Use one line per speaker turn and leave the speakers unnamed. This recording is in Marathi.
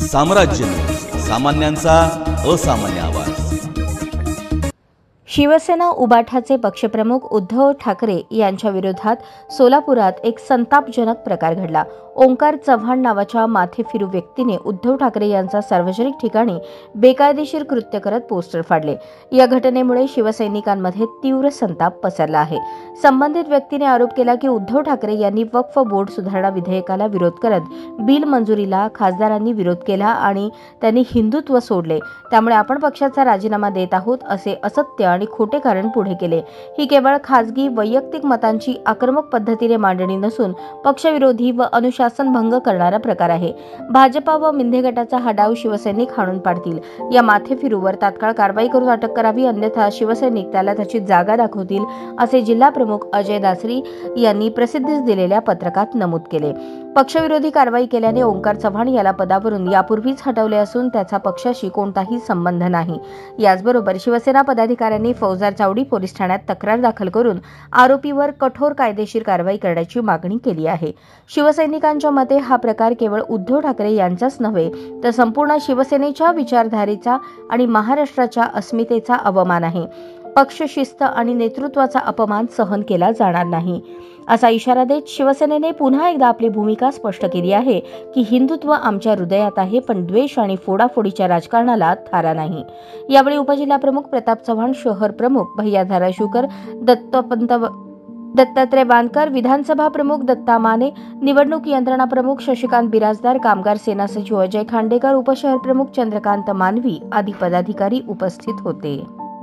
साम्राज्य, सामान्यांचा असामान्य आवाज।
शिवसेना उबाठाचे पक्षप्रमुख उद्धव ठाकरे यांच्या विरोधात सोलापुरात एक संतापजनक प्रकार घडला। ओंकार चव्हाण नावाच्या माथेफिरू व्यक्तीने उद्धव ठाकरे यांचा सार्वजनिक ठिकाणी बेकायदेशीर कृत्य करत पोस्टर फाडले। या घटनेमुळे शिवसैनिकांमध्ये तीव्र संताप पसरला आहे। संबंधित व्यक्तीने आरोप केला की उद्धव ठाकरे यांनी वक्फ बोर्ड सुधारणा विधेयकाला विरोध करत बिल मंजुरीला खासदारांनी विरोध केला आणि त्यांनी हिंदुत्व सोडले, त्यामुळे आपण पक्षाचा राजीनामा देत आहोत असे असत्य आणि खोटे कारण पुढे केले। ही केवळ खासगी वैयक्तिक मतांची आक्रमक पद्धतीने मांडणी नसून पक्षविरोधी व अनुशासन भंग करणारा प्रकार आहे। भाजपा व मिंधे गटाचा हा डाव शिवसैनिक हाणून पाडतील। या माथेफिरूवर तात्काळ कारवाई करून अटक करावी, अन्यथा शिवसैनिक त्याला त्याची जागा दाखवतील, असे जिल्हा प्रमुख अजय दासरी यांनी प्रसिद्धीस दिलेल्या पत्रकात नमूद केले। पक्षविरोधी कारवाई केल्याने ओंकार चव्हाण याला पदावरून यापूर्वीच हटवले असून त्याचा पक्षाशी कोणताही संबंध नाही। याचबरोबर शिवसेना पदाधिकाऱ्यांनी फौजदार चावडी पोलीस ठाण्यात तक्रार दाखल करून आरोपीवर कठोर कायदेशीर कारवाई करण्याची मागणी केली आहे। शिवसैनिकांच्या मते हा प्रकार केवळ उद्धव ठाकरे यांचाच नव्हे तर संपूर्ण शिवसेनेच्या विचारधारेचा आणि महाराष्ट्राच्या अस्मितेचा अवमान आहे। पक्ष शिस्त आणि नेतृत्वाचा अपमान सहन केला जाणार नाही, असा इशारा देत शिवसेनेने पुन्हा एकदा आपली भूमिका स्पष्ट केली आहे की हिंदुत्व आमच्या हृदयात आहे, पण द्वेष आणि फोडाफोडीच्या राजकारणाला थारा नाही। यावेळी उपजिल्हाप्रमुख प्रताप चव्हाण, शहर प्रमुख भैया धाराशिवकर, दत्तात्रय बांदकर, विधानसभा प्रमुख दत्ता माने, निवडणूक यंत्रणा प्रमुख शशिकांत बिराजदार, कामगार सेना सचिव अजय खांडेकर, उपशहर प्रमुख चंद्रकांत मानवी आदी पदाधिकारी उपस्थित होते।